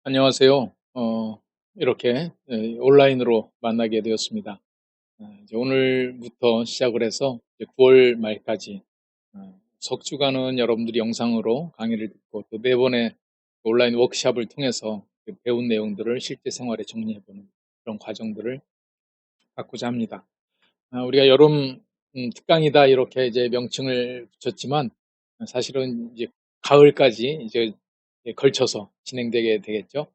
안녕하세요. 이렇게 온라인으로 만나게 되었습니다. 이제 오늘부터 시작을 해서 이제 9월 말까지 석 주간은 여러분들이 영상으로 강의를 듣고 또 네 번의 온라인 워크숍을 통해서 그 배운 내용들을 실제 생활에 정리해보는 그런 과정들을 갖고자 합니다. 우리가 여름 특강이다 이렇게 이제 명칭을 붙였지만 사실은 이제 가을까지 이제 걸쳐서 진행되게 되겠죠.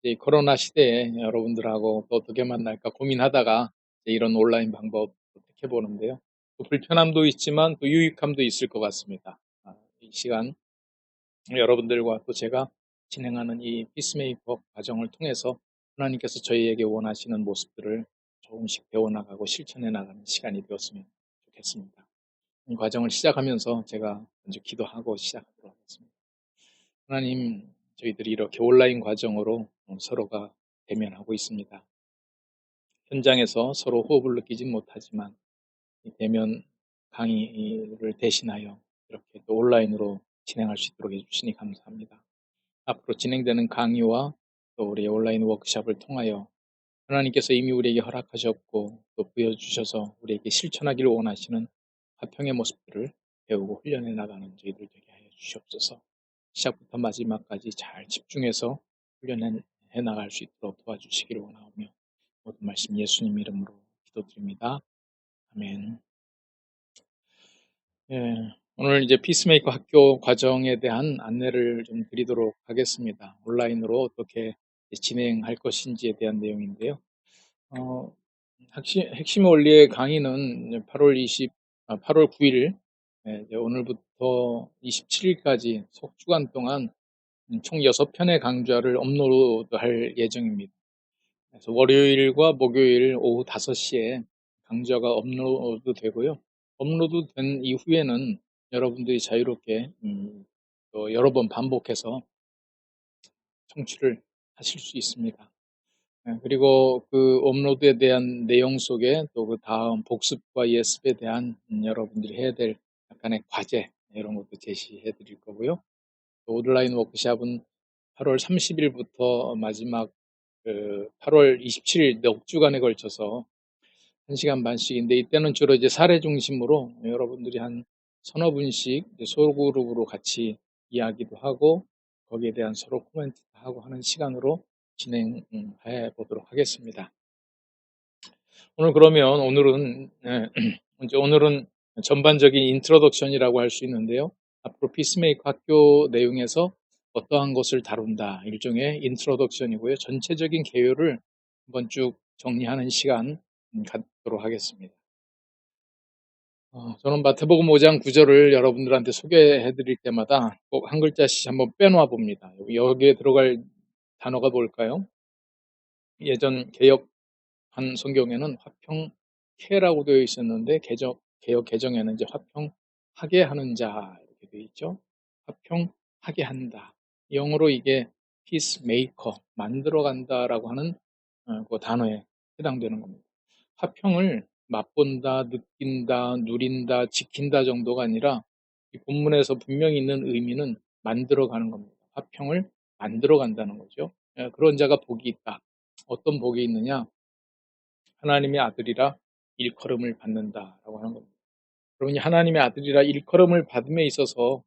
이 코로나 시대에 여러분들하고 또 어떻게 만날까 고민하다가 이런 온라인 방법 택해 보는데요. 또 불편함도 있지만 또 유익함도 있을 것 같습니다. 이 시간 여러분들과 또 제가 진행하는 이 피스메이커 과정을 통해서 하나님께서 저희에게 원하시는 모습들을 조금씩 배워나가고 실천해 나가는 시간이 되었으면 좋겠습니다. 이 과정을 시작하면서 제가 먼저 기도하고 시작하도록 하겠습니다. 하나님, 저희들이 이렇게 온라인 과정으로 서로가 대면하고 있습니다. 현장에서 서로 호흡을 느끼진 못하지만 이 대면 강의를 대신하여 이렇게 또 온라인으로 진행할 수 있도록 해주시니 감사합니다. 앞으로 진행되는 강의와 또 우리 온라인 워크숍을 통하여 하나님께서 이미 우리에게 허락하셨고 또 부여주셔서 우리에게 실천하기를 원하시는 화평의 모습들을 배우고 훈련해 나가는 저희들 되게 하여 주시옵소서. 시작부터 마지막까지 잘 집중해서 훈련해 나갈 수 있도록 도와주시기를 원하오며 모든 말씀 예수님 이름으로 기도드립니다. 아멘. 예, 오늘 이제 피스메이커 학교 과정에 대한 안내를 좀 드리도록 하겠습니다. 온라인으로 어떻게 진행할 것인지에 대한 내용인데요. 어, 핵심 원리의 강의는 8월 9일, 오늘부터 27일까지 석 주간 동안 총 6편의 강좌를 업로드할 예정입니다. 그래서 월요일과 목요일 오후 5시에 강좌가 업로드 되고요. 업로드 된 이후에는 여러분들이 자유롭게 또 여러 번 반복해서 청취를 하실 수 있습니다. 그리고 그 업로드에 대한 내용 속에 또 그 다음 복습과 예습에 대한 여러분들이 해야 될 약간의 과제 이런 것도 제시해 드릴 거고요. 또 온라인 워크숍은 8월 30일부터 마지막 8월 27일 넉 주간에 걸쳐서 1시간 반씩인데 이때는 주로 이제 사례 중심으로 여러분들이 한 서너 분씩 이제 소그룹으로 같이 이야기도 하고 거기에 대한 서로 코멘트도 하고 하는 시간으로 진행해 보도록 하겠습니다. 오늘은 이제 오늘은 전반적인 인트로덕션이라고 할 수 있는데요. 앞으로 피스메이커 학교 내용에서 어떠한 것을 다룬다 일종의 인트로덕션이고요. 전체적인 개요를 한번 쭉 정리하는 시간 갖도록 하겠습니다. 저는 마태복음 5장 9절을 여러분들한테 소개해 드릴 때마다 꼭 한 글자씩 한번 빼놓아 봅니다. 여기에 들어갈 단어가 뭘까요? 예전 개혁한 성경에는 화평케라고 되어 있었는데 개혁 개정에는 이제 화평하게 하는 자 이렇게 되어 있죠. 화평하게 한다. 영어로 이게 peacemaker 만들어 간다라고 하는 그 단어에 해당되는 겁니다. 화평을 맛본다, 느낀다, 누린다, 지킨다 정도가 아니라 이 본문에서 분명히 있는 의미는 만들어 가는 겁니다. 화평을 만들어 간다는 거죠. 그런 자가 복이 있다. 어떤 복이 있느냐? 하나님의 아들이라 일컬음을 받는다라고 하는 겁니다. 그러니 하나님의 아들이라 일컬음을 받음에 있어서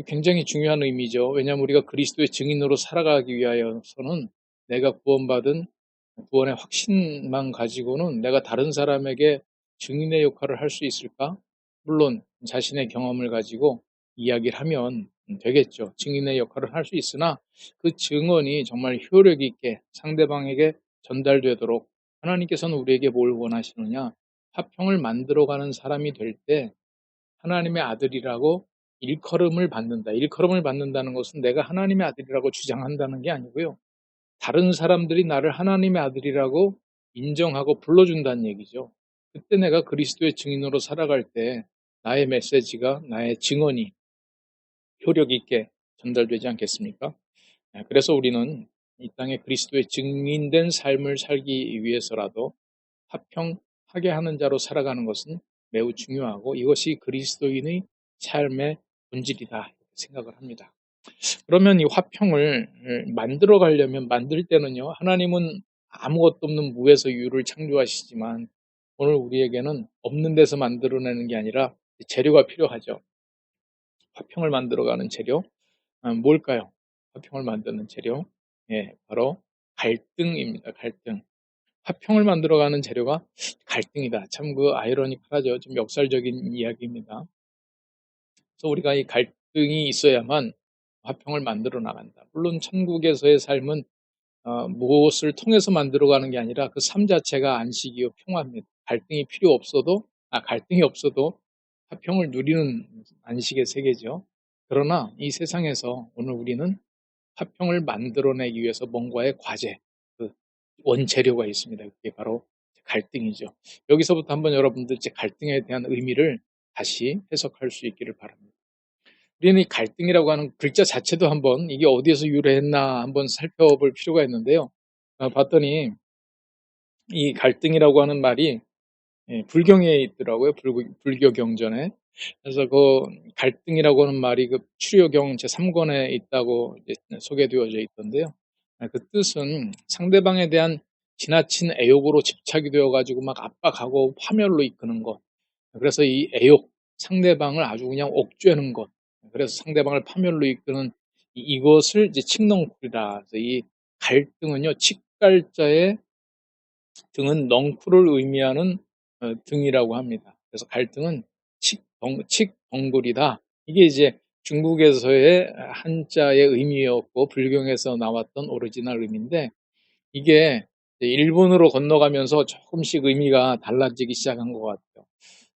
굉장히 중요한 의미죠. 왜냐하면 우리가 그리스도의 증인으로 살아가기 위하여서는 내가 구원받은 구원의 확신만 가지고는 내가 다른 사람에게 증인의 역할을 할 수 있을까? 물론 자신의 경험을 가지고 이야기를 하면 되겠죠. 증인의 역할을 할 수 있으나 그 증언이 정말 효력 있게 상대방에게 전달되도록 하나님께서는 우리에게 뭘 원하시느냐? 화평을 만들어가는 사람이 될 때 하나님의 아들이라고 일컬음을 받는다. 일컬음을 받는다는 것은 내가 하나님의 아들이라고 주장한다는 게 아니고요. 다른 사람들이 나를 하나님의 아들이라고 인정하고 불러준다는 얘기죠. 그때 내가 그리스도의 증인으로 살아갈 때 나의 메시지가, 나의 증언이 효력 있게 전달되지 않겠습니까? 그래서 우리는 이 땅에 그리스도의 증인된 삶을 살기 위해서라도 화평하게 하는 자로 살아가는 것은 매우 중요하고 이것이 그리스도인의 삶의 본질이다 이렇게 생각을 합니다. 그러면 이 화평을 만들어 가려면 만들 때는요. 하나님은 아무것도 없는 무에서 유를 창조하시지만 오늘 우리에게는 없는 데서 만들어내는 게 아니라 재료가 필요하죠. 화평을 만들어가는 재료. 뭘까요? 화평을 만드는 재료. 예, 바로 갈등입니다. 갈등. 화평을 만들어가는 재료가 갈등이다. 참 그 아이러니컬하죠. 좀 역설적인 이야기입니다. 그래서 우리가 이 갈등이 있어야만 화평을 만들어 나간다. 물론 천국에서의 삶은 무엇을 통해서 만들어가는 게 아니라 그 삶 자체가 안식이요 평화입니다. 갈등이 없어도 화평을 누리는 안식의 세계죠. 그러나 이 세상에서 오늘 우리는 화평을 만들어내기 위해서 뭔가의 과제, 그 원재료가 있습니다. 그게 바로 갈등이죠. 여기서부터 한번 여러분들 제 갈등에 대한 의미를 다시 해석할 수 있기를 바랍니다. 우리는 이 갈등이라고 하는 글자 자체도 한번 이게 어디에서 유래했나 한번 살펴볼 필요가 있는데요. 봤더니 이 갈등이라고 하는 말이 불경에 있더라고요. 불교 경전에. 그래서 그 갈등이라고 하는 말이 그 출애경 제3권에 있다고 이제 소개되어져 있던데요. 그 뜻은 상대방에 대한 지나친 애욕으로 집착이 되어 가지고 막 압박하고 파멸로 이끄는 것. 그래서 이 애욕, 상대방을 아주 그냥 옥죄는 것. 그래서 상대방을 파멸로 이끄는 이것을 이제 칡넝쿨이라. 그래서 이 갈등은요, 칡갈자에 등은 넝쿨을 의미하는 등이라고 합니다. 그래서 갈등은 칡덩굴이다. 이게 이제 중국에서의 한자의 의미였고 불경에서 나왔던 오리지널 의미인데 이게 일본으로 건너가면서 조금씩 의미가 달라지기 시작한 것 같아요.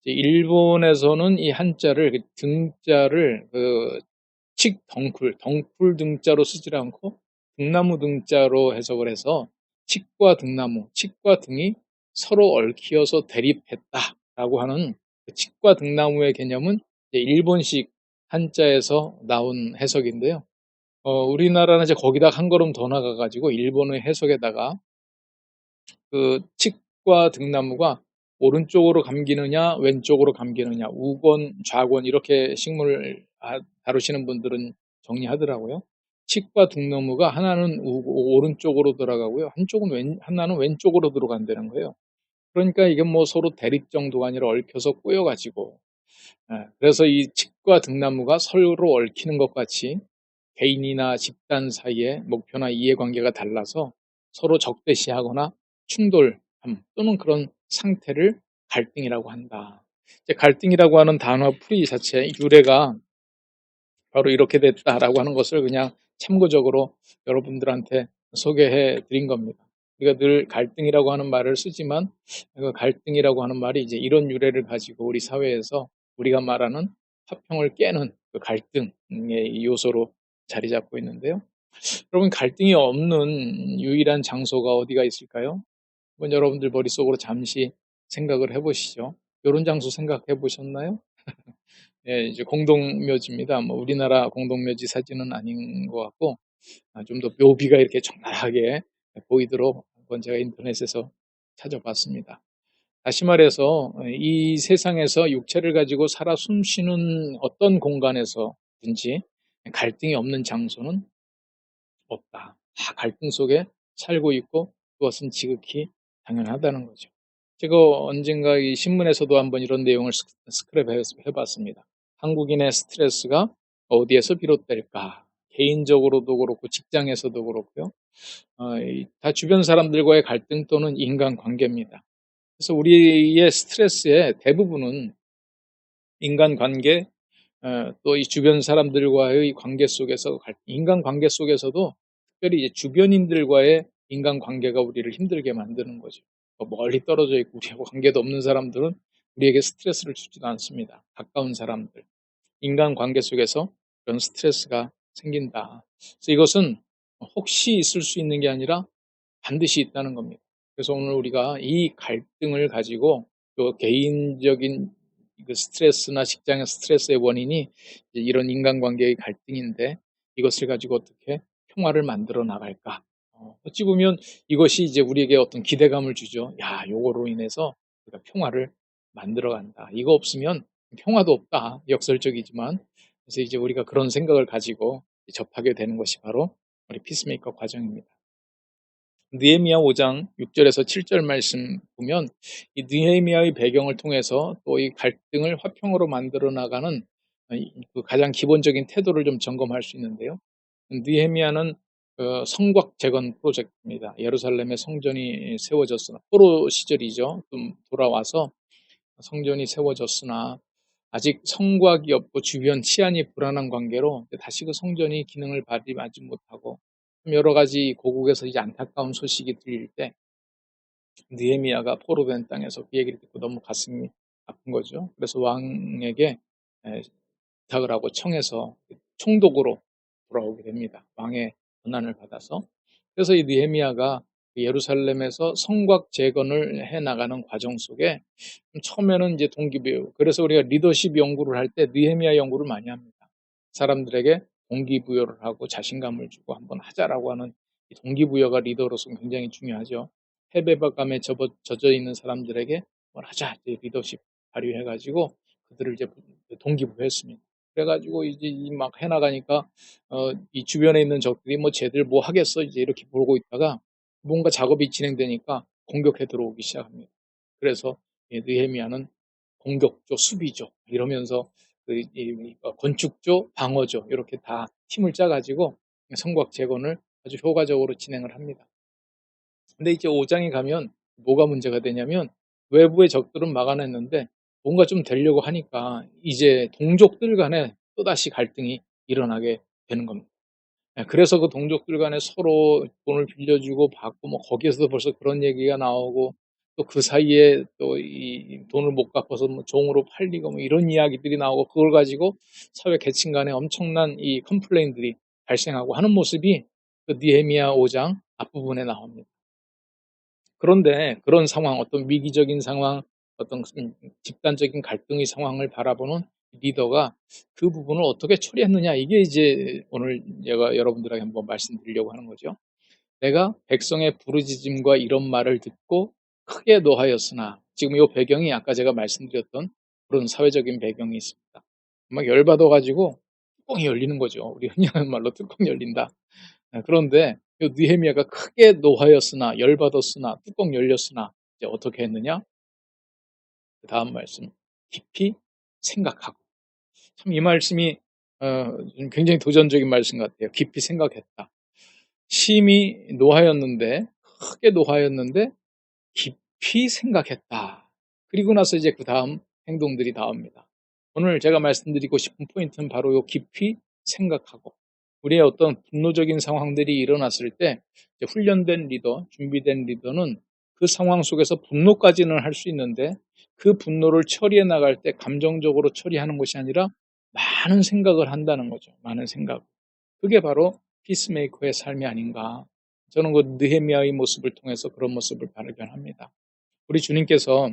일본에서는 이 한자를 등자를 덩쿨 등자로 쓰지 않고 등나무 등자로 해석을 해서 칡과 등이 서로 얽히어서 대립했다라고 하는 그 칡과 등나무의 개념은 일본식 한자에서 나온 해석인데요. 우리나라는 이제 거기다 한 걸음 더 나가가지고 일본의 해석에다가 그 칡과 등나무가 오른쪽으로 감기느냐 왼쪽으로 감기느냐 우권 좌권 이렇게 식물을 다루시는 분들은 정리하더라고요. 칡과 등나무가 하나는 오른쪽으로 들어가고요. 하나는 왼쪽으로 들어간다는 거예요. 그러니까 이게 뭐 서로 대립 정도가 아니라 얽혀서 꼬여가지고 그래서 이 칡과 등나무가 서로 얽히는 것 같이 개인이나 집단 사이에 목표나 이해관계가 달라서 서로 적대시하거나 충돌함 또는 그런 상태를 갈등이라고 한다. 이제 갈등이라고 하는 단어 풀이 자체 유래가 바로 이렇게 됐다라고 하는 것을 그냥 참고적으로 여러분들한테 소개해 드린 겁니다. 우리가 늘 갈등이라고 하는 말을 쓰지만 그 갈등이라고 하는 말이 이제 이런 유래를 가지고 우리 사회에서 우리가 말하는 화평을 깨는 그 갈등의 요소로 자리 잡고 있는데요. 여러분 갈등이 없는 유일한 장소가 어디가 있을까요? 한번 여러분들 머릿속으로 잠시 생각을 해보시죠. 이런 장소 생각해 보셨나요? 예, 이제 공동묘지입니다. 뭐 우리나라 공동묘지 사진은 아닌 것 같고 좀 더 묘비가 이렇게 적나라하게 보이도록 한번 제가 인터넷에서 찾아봤습니다. 다시 말해서 이 세상에서 육체를 가지고 살아 숨쉬는 어떤 공간에서든지 갈등이 없는 장소는 없다. 다 갈등 속에 살고 있고 그것은 지극히 당연하다는 거죠. 제가 언젠가 이 신문에서도 한번 이런 내용을 스크랩 해봤습니다. 한국인의 스트레스가 어디에서 비롯될까? 개인적으로도 그렇고 직장에서도 그렇고요. 다 주변 사람들과의 갈등 또는 인간관계입니다. 그래서 우리의 스트레스의 대부분은 인간관계, 또 이 주변 사람들과의 관계 속에서 인간관계 속에서도 특별히 이제 주변인들과의 인간관계가 우리를 힘들게 만드는 거죠. 멀리 떨어져 있고 우리하고 관계도 없는 사람들은 우리에게 스트레스를 주지도 않습니다. 가까운 사람들. 인간관계 속에서 그런 스트레스가 생긴다. 그래서 이것은 혹시 있을 수 있는 게 아니라 반드시 있다는 겁니다. 그래서 오늘 우리가 이 갈등을 가지고 또 개인적인 그 스트레스나 직장의 스트레스의 원인이 이런 인간관계의 갈등인데 이것을 가지고 어떻게 평화를 만들어 나갈까? 어찌 보면 이것이 이제 우리에게 어떤 기대감을 주죠. 야, 요거로 인해서 우리가 평화를 만들어 간다. 이거 없으면 평화도 없다. 역설적이지만. 그래서 이제 우리가 그런 생각을 가지고 접하게 되는 것이 바로 우리 피스메이커 과정입니다. 느헤미야 5장 6절에서 7절 말씀 보면 이 느헤미야의 배경을 통해서 또 이 갈등을 화평으로 만들어 나가는 그 가장 기본적인 태도를 좀 점검할 수 있는데요. 느헤미야는 성곽 재건 프로젝트입니다. 예루살렘의 성전이 세워졌으나 포로 시절이죠. 좀 돌아와서 성전이 세워졌으나 아직 성곽이 없고 주변 치안이 불안한 관계로 다시 그 성전이 기능을 발휘하지 못하고 여러 가지 고국에서 이제 안타까운 소식이 들릴 때 느헤미야가 포로된 땅에서 그 얘기를 듣고 너무 가슴이 아픈 거죠. 그래서 왕에게 부탁을 하고 청해서 총독으로 돌아오게 됩니다. 왕의 권한을 받아서. 그래서 이 느헤미야가 예루살렘에서 성곽 재건을 해 나가는 과정 속에 처음에는 이제 동기부여. 그래서 우리가 리더십 연구를 할 때 느헤미야 연구를 많이 합니다. 사람들에게 동기부여를 하고 자신감을 주고 한번 하자라고 하는 이 동기부여가 리더로서 굉장히 중요하죠. 패배감에 젖어 있는 사람들에게 뭘 하자 이제 리더십 발휘해가지고 그들을 이제 동기부여했습니다. 그래가지고 이제 막 해나가니까 이 주변에 있는 적들이 뭐 쟤들 뭐 하겠어 이제 이렇게 보고 있다가 뭔가 작업이 진행되니까 공격해 들어오기 시작합니다. 그래서 느헤미야는 공격조, 수비조 이러면서 건축조, 방어조 이렇게 다 팀을 짜가지고 성곽 재건을 아주 효과적으로 진행을 합니다. 근데 이제 5장에 가면 뭐가 문제가 되냐면 외부의 적들은 막아냈는데 뭔가 좀 되려고 하니까 이제 동족들 간에 또다시 갈등이 일어나게 되는 겁니다. 그래서 그 동족들 간에 서로 돈을 빌려주고 받고 뭐 거기에서도 벌써 그런 얘기가 나오고 또 그 사이에 또 이 돈을 못 갚아서 뭐 종으로 팔리고 뭐 이런 이야기들이 나오고 그걸 가지고 사회 계층 간에 엄청난 이 컴플레인들이 발생하고 하는 모습이 그 느헤미야 5장 앞부분에 나옵니다. 그런데 그런 상황, 어떤 위기적인 상황, 어떤 집단적인 갈등의 상황을 바라보는 리더가 그 부분을 어떻게 처리했느냐, 이게 이제 오늘 제가 여러분들에게 한번 말씀드리려고 하는 거죠. 내가 백성의 부르짖음과 이런 말을 듣고 크게 노하였으나, 지금 이 배경이 아까 제가 말씀드렸던 그런 사회적인 배경이 있습니다. 막 열받아가지고 뚜껑이 열리는 거죠. 우리 흔히 하는 말로 뚜껑 열린다. 그런데 이 느헤미야가 크게 노하였으나 열받았으나 뚜껑 열렸으나 이제 어떻게 했느냐? 그 다음 말씀 깊이 생각하고. 참 이 말씀이 굉장히 도전적인 말씀 같아요. 깊이 생각했다. 심히 노하였는데 크게 노하였는데 깊이 생각했다. 그리고 나서 이제 그 다음 행동들이 나옵니다. 오늘 제가 말씀드리고 싶은 포인트는 바로 요 깊이 생각하고, 우리의 어떤 분노적인 상황들이 일어났을 때 훈련된 리더, 준비된 리더는 그 상황 속에서 분노까지는 할 수 있는데 그 분노를 처리해 나갈 때 감정적으로 처리하는 것이 아니라 많은 생각을 한다는 거죠. 많은 생각. 그게 바로 피스메이커의 삶이 아닌가. 저는 그 느헤미야의 모습을 통해서 그런 모습을 발견합니다. 우리 주님께서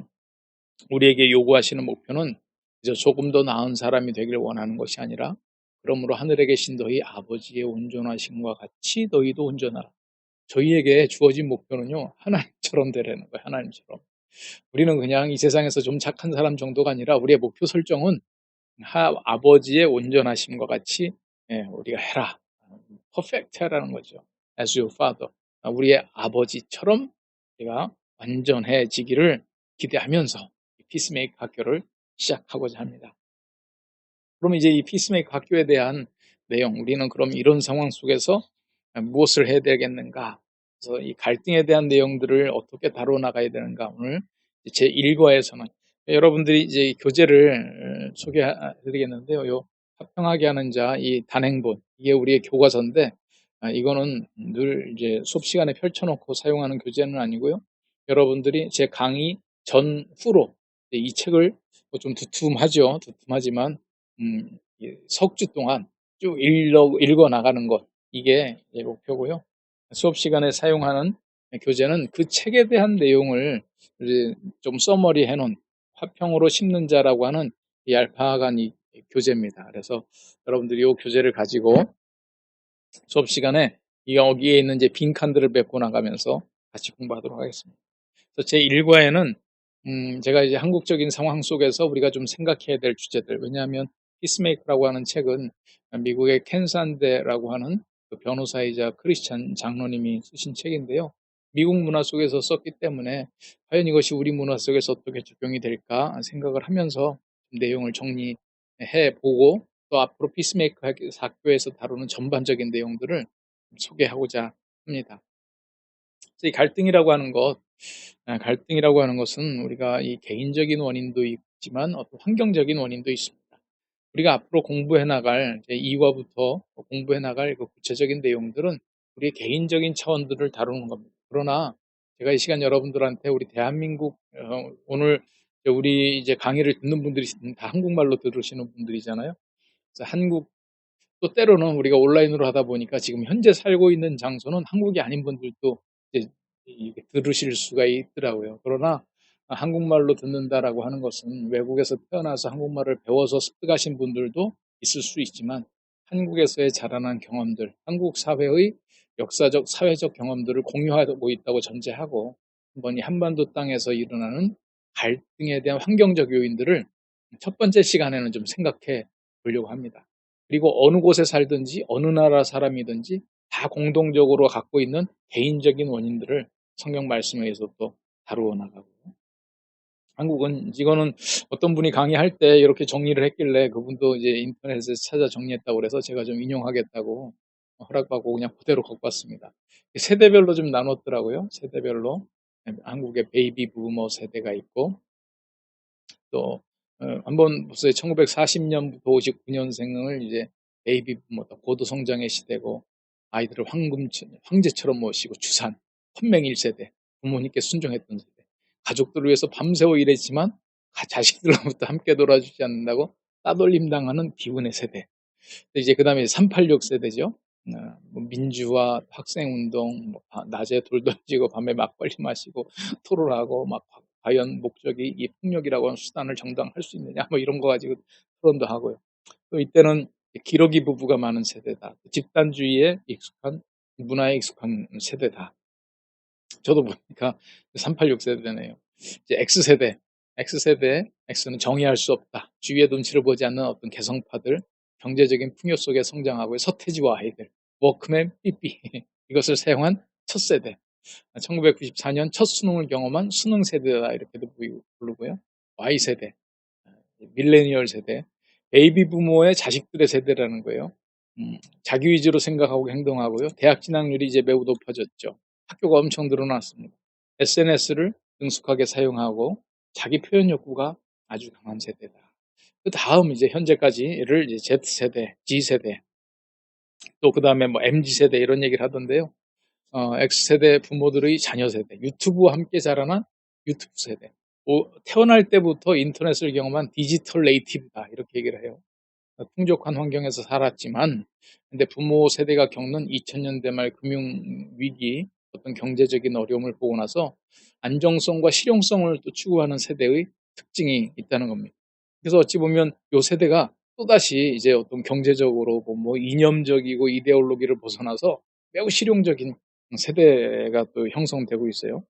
우리에게 요구하시는 목표는 이제 조금 더 나은 사람이 되길 원하는 것이 아니라, 그러므로 하늘에 계신 너희 아버지의 온전하심과 같이 너희도 온전하라. 저희에게 주어진 목표는요, 하나님처럼 되라는 거예요. 하나님처럼. 우리는 그냥 이 세상에서 좀 착한 사람 정도가 아니라 우리의 목표 설정은 아버지의 온전하심과 같이 우리가 해라. 퍼펙트 하라는 거죠. As your father. 우리의 아버지처럼 우리가 완전해지기를 기대하면서 피스메이커 학교를 시작하고자 합니다. 그럼 이제 이 피스메이커 학교에 대한 내용, 우리는 그럼 이런 상황 속에서 무엇을 해야 되겠는가? 그래서 이 갈등에 대한 내용들을 어떻게 다뤄나가야 되는가? 오늘 제 1과에서는 여러분들이 이제 교재를 소개해드리겠는데요. 요 화평하게 하는 자, 이 단행본, 이게 우리의 교과서인데, 이거는 늘 이제 수업 시간에 펼쳐놓고 사용하는 교재는 아니고요. 여러분들이 제 강의 전후로 이 책을 좀 두툼하죠. 두툼하지만 석 주 동안 쭉 읽어 나가는 것, 이게 목표고요. 수업 시간에 사용하는 교재는 그 책에 대한 내용을 좀 서머리 해놓은 화평으로 심는 자라고 하는 이 알파간 이 교재입니다. 그래서 여러분들이 이 교재를 가지고 수업 시간에 여기에 있는 이제 빈칸들을 메꿔 나가면서 같이 공부하도록 하겠습니다. 그래서 제 1과에는 제가 이제 한국적인 상황 속에서 우리가 좀 생각해야 될 주제들, 왜냐하면 피스메이커라고 하는 책은 미국의 켄 산데라고 하는 그 변호사이자 크리스찬 장로님이 쓰신 책인데요. 미국 문화 속에서 썼기 때문에 과연 이것이 우리 문화 속에서 어떻게 적용이 될까 생각을 하면서 내용을 정리해 보고 또 앞으로 피스메이커 학교에서 다루는 전반적인 내용들을 소개하고자 합니다. 이 갈등이라고 하는 것은 우리가 이 개인적인 원인도 있지만 어떤 환경적인 원인도 있습니다. 우리가 앞으로 공부해 나갈 이제 2화부터 공부해 나갈 그 구체적인 내용들은 우리의 개인적인 차원들을 다루는 겁니다. 그러나 제가 이 시간 여러분들한테 우리 대한민국 오늘 우리 이제 강의를 듣는 분들이 다 한국말로 들으시는 분들이잖아요. 그래서 한국 또 때로는 우리가 온라인으로 하다 보니까 지금 현재 살고 있는 장소는 한국이 아닌 분들도 이제 들으실 수가 있더라고요. 그러나 한국말로 듣는다라고 하는 것은 외국에서 태어나서 한국말을 배워서 습득하신 분들도 있을 수 있지만 한국에서의 자라난 경험들, 한국 사회의 역사적, 사회적 경험들을 공유하고 있다고 전제하고 한번 이 한반도 땅에서 일어나는 갈등에 대한 환경적 요인들을 첫 번째 시간에는 좀 생각해 보려고 합니다. 그리고 어느 곳에 살든지 어느 나라 사람이든지 다 공동적으로 갖고 있는 개인적인 원인들을 성경 말씀에 의해서 또 다루어 나가고요. 한국은 이거는 어떤 분이 강의할 때 이렇게 정리를 했길래 그분도 이제 인터넷에서 찾아 정리했다고 그래서 제가 좀 인용하겠다고 허락받고 그냥 그대로 갖고 왔습니다. 세대별로 좀 나눴더라고요. 세대별로. 한국의 베이비 부머 세대가 있고 또 한번 보세요. 1940년부터 59년생을 이제 베이비 부머다. 고도 성장의 시대고 아이들을 황제처럼 모시고 주산, 헌맹 1세대, 부모님께 순종했던 세대. 가족들을 위해서 밤새워 일했지만 자식들로부터 함께 놀아주지 않는다고 따돌림 당하는 비운의 세대. 이제 그다음에 386 세대죠. 뭐 민주화, 학생운동, 뭐 낮에 돌 던지고 밤에 막걸리 마시고 토론하고 막 과연 목적이 이 폭력이라고 하는 수단을 정당할 수 있느냐 뭐 이런 거 가지고 토론도 하고요. 또 이때는 기러기 부부가 많은 세대다. 집단주의에 익숙한 문화에 익숙한 세대다. 저도 보니까 386 세대네요. 이제 X세대, X는 정의할 수 없다. 주위의 눈치를 보지 않는 어떤 개성파들, 경제적인 풍요 속에 성장하고 서태지와 아이들, 워크맨 삐삐 이것을 사용한 첫 세대. 1994년 첫 수능을 경험한 수능 세대다 이렇게도 부르고요. Y세대, 밀레니얼 세대, 베이비 부모의 자식들의 세대라는 거예요. 자기 위주로 생각하고 행동하고요. 대학 진학률이 이제 매우 높아졌죠. 학교가 엄청 늘어났습니다. SNS를 능숙하게 사용하고 자기 표현 욕구가 아주 강한 세대다. 그 다음 이제 현재까지를 이제 Z세대, G세대, 또 그 다음에 뭐 MZ세대 이런 얘기를 하던데요. X세대 부모들의 자녀 세대, 유튜브와 함께 자라난 유튜브 세대, 태어날 때부터 인터넷을 경험한 디지털 네이티브다 이렇게 얘기를 해요. 풍족한 환경에서 살았지만 근데 부모 세대가 겪는 2000년대 말 금융위기 어떤 경제적인 어려움을 보고 나서 안정성과 실용성을 또 추구하는 세대의 특징이 있다는 겁니다. 그래서 어찌 보면 이 세대가 또다시 이제 어떤 경제적으로 뭐 이념적이고 이데올로기를 벗어나서 매우 실용적인 세대가 또 형성되고 있어요.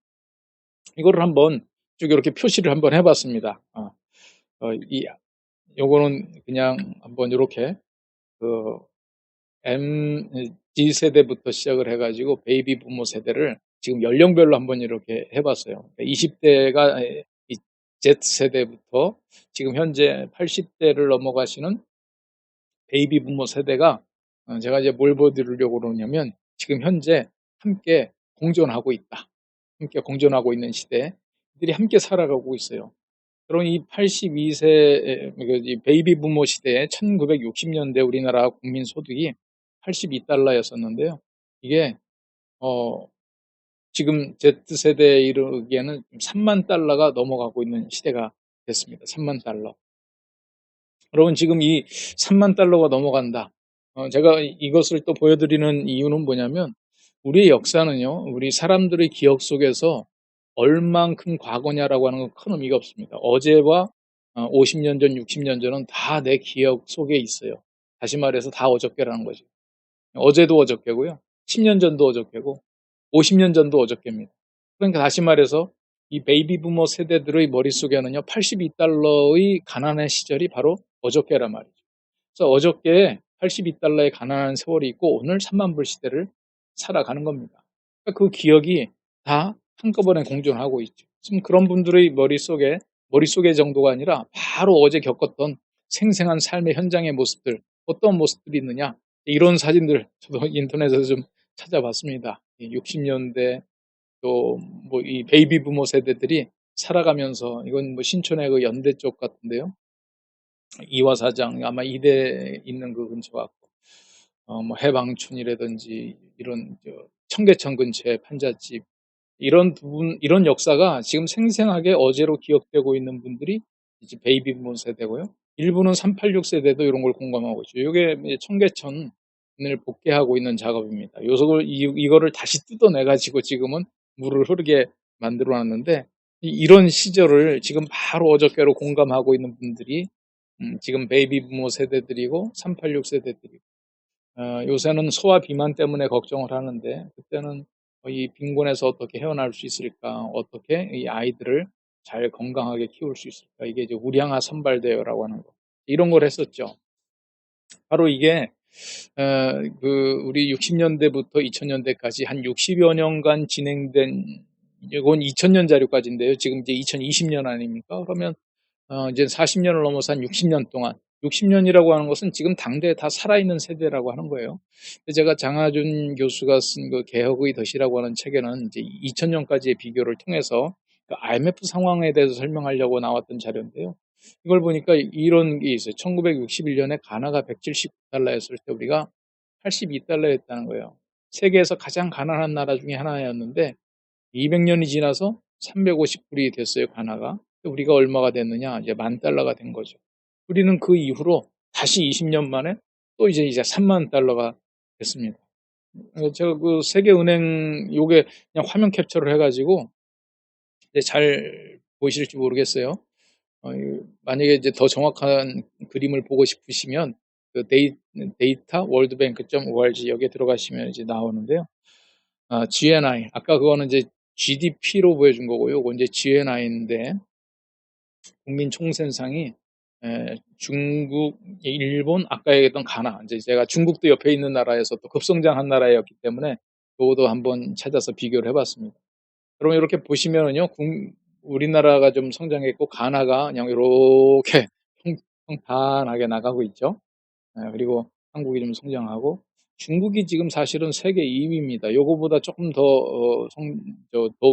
이거를 한번 쭉 이렇게 표시를 한번 해봤습니다. 요거는 그냥 한번 이렇게 그 MZ 세대부터 시작을 해가지고 베이비 부모 세대를 지금 연령별로 한번 이렇게 해봤어요. 20대가 Z 세대부터 지금 현재 80대를 넘어가시는 베이비 부모 세대가 제가 이제 뭘 보여드리려고 그러냐면 지금 현재 함께 공존하고 있다. 함께 공존하고 있는 시대. 이들이 함께 살아가고 있어요. 그럼 이 82세 베이비 부모 시대에 1960년대 우리나라 국민 소득이 82달러였었는데요. 이게 지금 Z세대에 이르기에는 3만 달러가 넘어가고 있는 시대가 됐습니다. 3만 달러. 여러분 지금 이 3만 달러가 넘어간다. 제가 이것을 또 보여드리는 이유는 뭐냐면 우리의 역사는요. 우리 사람들의 기억 속에서 얼만큼 과거냐라고 하는 건 큰 의미가 없습니다. 어제와 50년 전, 60년 전은 다 내 기억 속에 있어요. 다시 말해서 다 어저께라는 거죠. 어제도 어저께고요. 10년 전도 어저께고 50년 전도 어저께입니다. 그러니까 다시 말해서 이 베이비 부머 세대들의 머릿속에는요. 82달러의 가난한 시절이 바로 어저께란 말이죠. 그래서 어저께 $82의 가난한 세월이 있고 오늘 3만 불 시대를 살아가는 겁니다. 그러니까 그 기억이 다 한꺼번에 공존하고 있죠. 지금 그런 분들의 머릿속의 정도가 아니라 바로 어제 겪었던 생생한 삶의 현장의 모습들, 어떤 모습들이 있느냐, 이런 사진들 저도 인터넷에서 좀 찾아봤습니다. 60년대 또 뭐 이 베이비 부모 세대들이 살아가면서, 이건 뭐 신촌의 그 연대 쪽 같은데요. 이화사장 아마 이대 있는 그 근처 같고, 뭐 해방촌이라든지 이런 청계천 근처의 판잣집, 이런 역사가 지금 생생하게 어제로 기억되고 있는 분들이 이제 베이비 부모 세대고요. 일부는 386 세대도 이런 걸 공감하고 있죠. 이게 청계천을 복개하고 있는 작업입니다. 이거를 다시 뜯어내 가지고 지금은 물을 흐르게 만들어 놨는데, 이런 시절을 지금 바로 어저께로 공감하고 있는 분들이 지금 베이비 부모 세대들이고 386 세대들이고, 요새는 소아 비만 때문에 걱정을 하는데, 그때는 이 빈곤에서 어떻게 헤어날 수 있을까, 어떻게 이 아이들을 잘 건강하게 키울 수 있을까, 이게 이제 우량아 선발대회라고 하는 거, 이런 걸 했었죠. 바로 이게 우리 60년대부터 2000년대까지 한 60여 년간 진행된, 이건 2000년 자료까지인데요. 지금 이제 2020년 아닙니까? 그러면 이제 40년을 넘어서 한 60년 동안, 60년이라고 하는 것은 지금 당대에 다 살아있는 세대라고 하는 거예요. 제가 장하준 교수가 쓴 그 개혁의 덫이라고 하는 책에는 이제 2000년까지의 비교를 통해서 그 IMF 상황에 대해서 설명하려고 나왔던 자료인데요. 이걸 보니까 이런 게 있어요. 1961년에 가나가 179달러였을 때 우리가 82달러였다는 거예요. 세계에서 가장 가난한 나라 중에 하나였는데 200년이 지나서 350불이 됐어요, 가나가. 우리가 얼마가 됐느냐? 이제 $10,000가 된 거죠. 우리는 그 이후로 다시 20년 만에 또 이제 3만 달러가 됐습니다. 제가 그 세계은행 요게 그냥 화면 캡처를 해가지고 이제 잘 보이실지 모르겠어요. 만약에 이제 더 정확한 그림을 보고 싶으시면 그 데이터 월드뱅크.org 여기에 들어가시면 이제 나오는데요. GNI, 아까 그거는 이제 GDP로 보여준 거고요. 이건 이제 GNI인데, 국민 총생산이 중국, 일본, 아까 얘기했던 가나, 이제 제가 중국도 옆에 있는 나라에서 또 급성장한 나라였기 때문에 그것도 한번 찾아서 비교를 해봤습니다. 그러면 이렇게 보시면은요, 우리나라가 좀 성장했고 가나가 그냥 이렇게 평탄하게 나가고 있죠. 그리고 한국이 좀 성장하고, 중국이 지금 사실은 세계 2위입니다. 요거보다 조금 더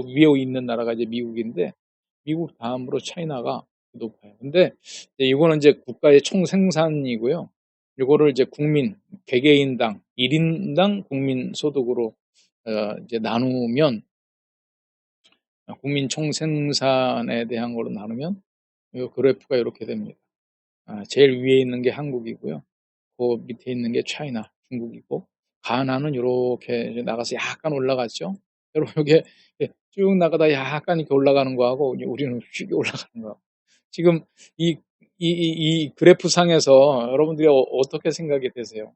위에 있는 나라가 이제 미국인데, 미국 다음으로 차이나가 높아요. 근데 이거는 이제 국가의 총 생산이고요. 요거를 이제 개개인당 1인당 국민 소득으로 이제 나누면, 국민 총 생산에 대한 걸로 나누면 요 그래프가 이렇게 됩니다. 제일 위에 있는 게 한국이고요. 그 밑에 있는 게 차이나, 중국이고, 가나는 이렇게 나가서 약간 올라갔죠. 여러분, 이게 쭉 나가다 약간 이렇게 올라가는 거하고 우리는 휙 올라가는 거. 지금 이 그래프 상에서 여러분들이 어떻게 생각이 되세요?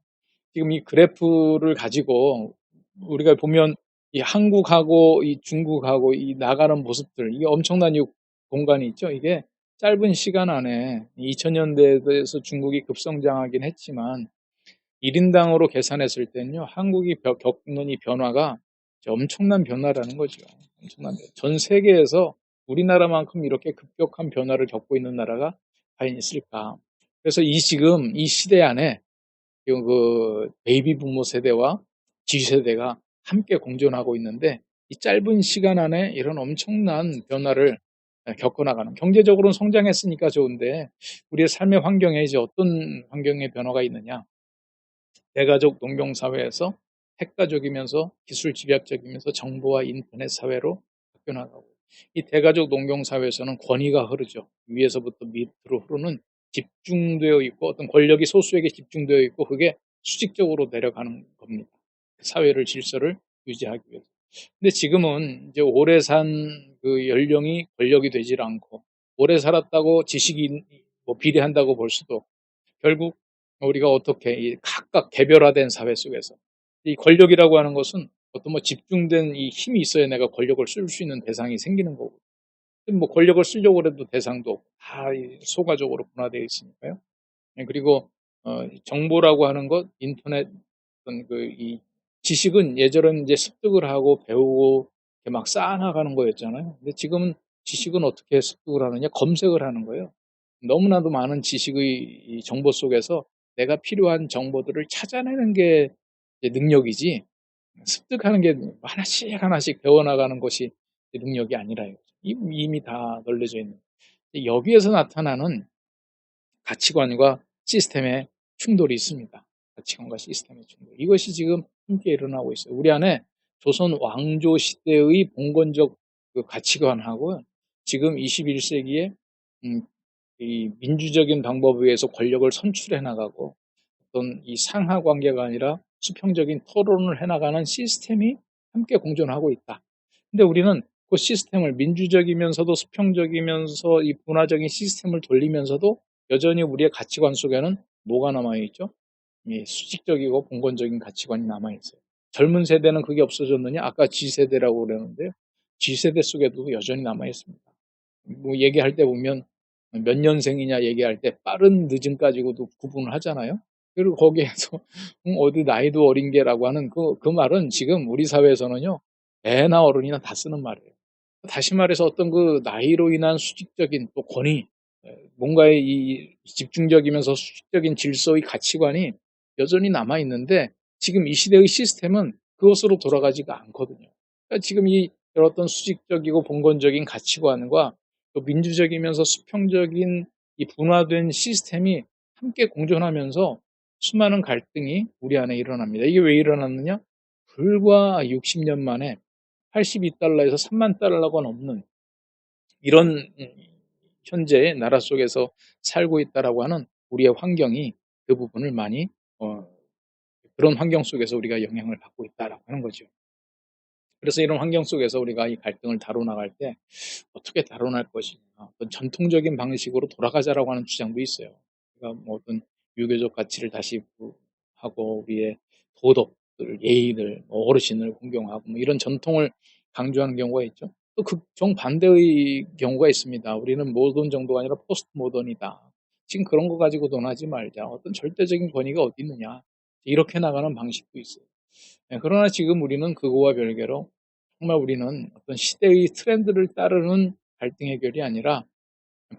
지금 이 그래프를 가지고 우리가 보면 이 한국하고 이 중국하고 이 나가는 모습들, 이게 엄청난 이 공간이 있죠. 이게 짧은 시간 안에 2000년대에서 중국이 급성장하긴 했지만 1인당으로 계산했을 때는요, 한국이 겪는 이 변화가 엄청난 변화라는 거죠. 엄청난 전 세계에서 우리나라만큼 이렇게 급격한 변화를 겪고 있는 나라가 과연 있을까? 그래서 지금 이 시대 안에 그 베이비 부모 세대와 G 세대가 함께 공존하고 있는데, 이 짧은 시간 안에 이런 엄청난 변화를 겪어나가는, 경제적으로는 성장했으니까 좋은데 우리의 삶의 환경에 이제 어떤 환경의 변화가 있느냐? 대가족 농경 사회에서 핵가족이면서 기술 집약적이면서 정보와 인터넷 사회로 바뀌어 나가고, 이 대가족 농경 사회에서는 권위가 흐르죠. 위에서부터 밑으로 흐르는, 집중되어 있고 어떤 권력이 소수에게 집중되어 있고 그게 수직적으로 내려가는 겁니다. 사회를 질서를 유지하기 위해서. 근데 지금은 이제 오래 산 그 연령이 권력이 되질 않고, 오래 살았다고 지식이 뭐 비례한다고 볼 수도 없고, 결국 우리가 어떻게 이 각각 개별화된 사회 속에서 이 권력이라고 하는 것은 어떤 뭐 집중된 이 힘이 있어야 내가 권력을 쓸 수 있는 대상이 생기는 거고, 뭐 권력을 쓰려고 해도 대상도 없고 다 소가적으로 분화되어 있으니까요. 그리고 정보라고 하는 것, 인터넷 어떤 이 지식은 예전에는 이제 습득을 하고 배우고 이렇게 막 쌓아나가는 거였잖아요. 근데 지금은 지식은 어떻게 습득을 하느냐? 검색을 하는 거예요. 너무나도 많은 지식의 이 정보 속에서 내가 필요한 정보들을 찾아내는 게 이제 능력이지, 습득하는 게 하나씩 하나씩 배워나가는 것이 능력이 아니라 이거죠. 이미 다 널려져 있는. 여기에서 나타나는 가치관과 시스템의 충돌이 있습니다. 가치관과 시스템의 충돌. 이것이 지금 함께 일어나고 있어요. 우리 안에 조선 왕조 시대의 봉건적 그 가치관하고 지금 21세기에 이 민주적인 방법에 의해서 권력을 선출해 나가고 어떤 이 상하 관계가 아니라 수평적인 토론을 해 나가는 시스템이 함께 공존하고 있다. 근데 우리는 그 시스템을 민주적이면서도 수평적이면서 이 분화적인 시스템을 돌리면서도 여전히 우리의 가치관 속에는 뭐가 남아있죠? 이 수직적이고 봉건적인 가치관이 남아있어요. 젊은 세대는 그게 없어졌느냐? 아까 G세대라고 그러는데요. G세대 속에도 여전히 남아있습니다. 뭐 얘기할 때 보면 몇 년생이냐 얘기할 때 빠른 늦음 가지고도 구분을 하잖아요. 그리고 거기에서 어디 나이도 어린 게라고 하는 그 말은 지금 우리 사회에서는요, 애나 어른이나 다 쓰는 말이에요. 다시 말해서 어떤 그 나이로 인한 수직적인 또 권위, 뭔가의 이 집중적이면서 수직적인 질서의 가치관이 여전히 남아 있는데 지금 이 시대의 시스템은 그것으로 돌아가지가 않거든요. 그러니까 지금 이 어떤 수직적이고 봉건적인 가치관과 또 민주적이면서 수평적인 이 분화된 시스템이 함께 공존하면서 수많은 갈등이 우리 안에 일어납니다. 이게 왜 일어났느냐? 불과 60년 만에 82달러에서 3만 달러가 넘는 이런 현재 나라 속에서 살고 있다라고 하는 우리의 환경이 그 부분을 많이 어, 그런 환경 속에서 우리가 영향을 받고 있다라고 하는 거죠. 그래서 이런 환경 속에서 우리가 이 갈등을 다뤄나갈 때 어떻게 다뤄날 것이냐, 어떤 전통적인 방식으로 돌아가자라고 하는 주장도 있어요. 그러니까 뭐 어떤 유교적 가치를 다시 하고 우리의 도덕들, 예의들, 뭐 어르신을 공경하고 뭐 이런 전통을 강조하는 경우가 있죠. 또 그 정반대의 경우가 있습니다. 우리는 모던 정도가 아니라 포스트 모던이다. 지금 그런 거 가지고 논하지 말자. 어떤 절대적인 권위가 어디 있느냐. 이렇게 나가는 방식도 있어요. 네, 그러나 지금 우리는 그거와 별개로 정말 우리는 어떤 시대의 트렌드를 따르는 갈등 해결이 아니라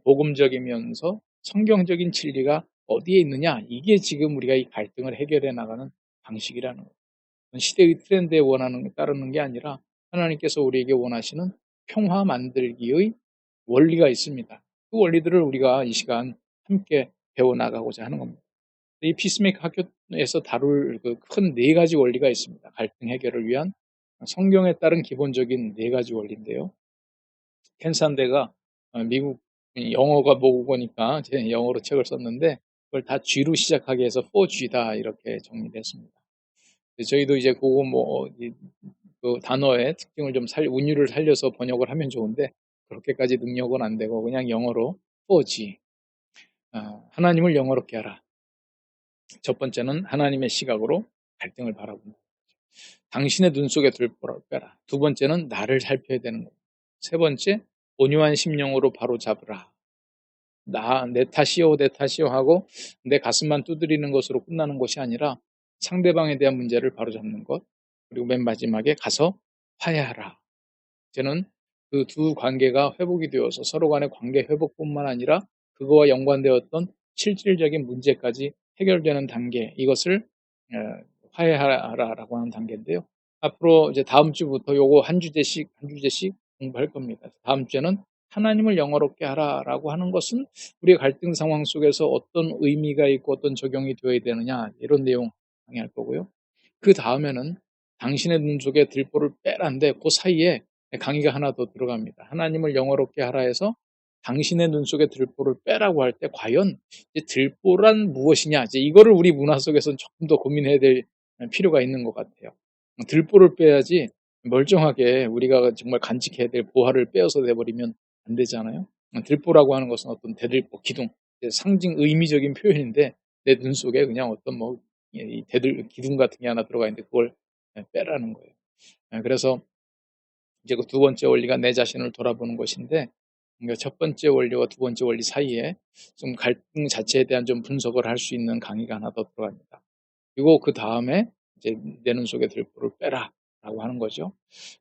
복음적이면서 성경적인 진리가 어디에 있느냐, 이게 지금 우리가 이 갈등을 해결해 나가는 방식이라는 거예요. 시대의 트렌드에 원하는 따르는 게 아니라 하나님께서 우리에게 원하시는 평화 만들기의 원리가 있습니다. 그 원리들을 우리가 이 시간 함께 배워나가고자 하는 겁니다. 이 피스메이커 학교에서 다룰 그 큰 네 가지 원리가 있습니다. 갈등 해결을 위한 성경에 따른 기본적인 네 가지 원리인데요. 켄 산대가 미국 영어가 모국어니까 제 영어로 책을 썼는데 그걸 다 G로 시작하게 해서 4G다 이렇게 정리를 했습니다. 저희도 이제 그거 그 단어의 특징을 좀 운율을 살려서 번역을 하면 좋은데 그렇게까지 능력은 안 되고 그냥 영어로 4G. 하나님을 영어롭게 하라. 첫 번째는 하나님의 시각으로 갈등을 바라본다. 당신의 눈 속에 들보를 빼라. 두 번째는 나를 살펴야 되는 것. 세 번째, 온유한 심령으로 바로 잡으라. 내 탓이요, 내 탓이요 하고 내 가슴만 두드리는 것으로 끝나는 것이 아니라 상대방에 대한 문제를 바로잡는 것. 그리고 맨 마지막에 가서 화해하라. 저는 그 두 관계가 회복이 되어서 서로 간의 관계 회복뿐만 아니라 그거와 연관되었던 실질적인 문제까지 해결되는 단계, 이것을 화해하라라고 하는 단계인데요. 앞으로 이제 다음 주부터 요거 한 주제씩 공부할 겁니다. 다음 주에는 하나님을 영화롭게 하라라고 하는 것은 우리의 갈등 상황 속에서 어떤 의미가 있고 어떤 적용이 되어야 되느냐, 이런 내용 강의할 거고요. 그 다음에는 당신의 눈 속에 들보를 빼라인데 그 사이에 강의가 하나 더 들어갑니다. 하나님을 영화롭게 하라 해서 당신의 눈 속에 들보를 빼라고 할 때 과연 이제 들보란 무엇이냐, 이제 이거를 우리 문화 속에서는 조금 더 고민해야 될 필요가 있는 것 같아요. 들보를 빼야지 멀쩡하게 우리가 정말 간직해야 될 보화를 빼어서 내버리면 안 되잖아요. 들보라고 하는 것은 어떤 대들보, 기둥, 상징 의미적인 표현인데 내 눈 속에 그냥 어떤 뭐 이 기둥 같은 게 하나 들어가 있는데 그걸 빼라는 거예요. 그래서 이제 그 두 번째 원리가 내 자신을 돌아보는 것인데 그러니까 첫 번째 원리와 두 번째 원리 사이에 좀 갈등 자체에 대한 좀 분석을 할 수 있는 강의가 하나 더 들어갑니다. 그리고 그다음에 이제 "내 눈 속의 들보를 빼라."라고 하는 거죠.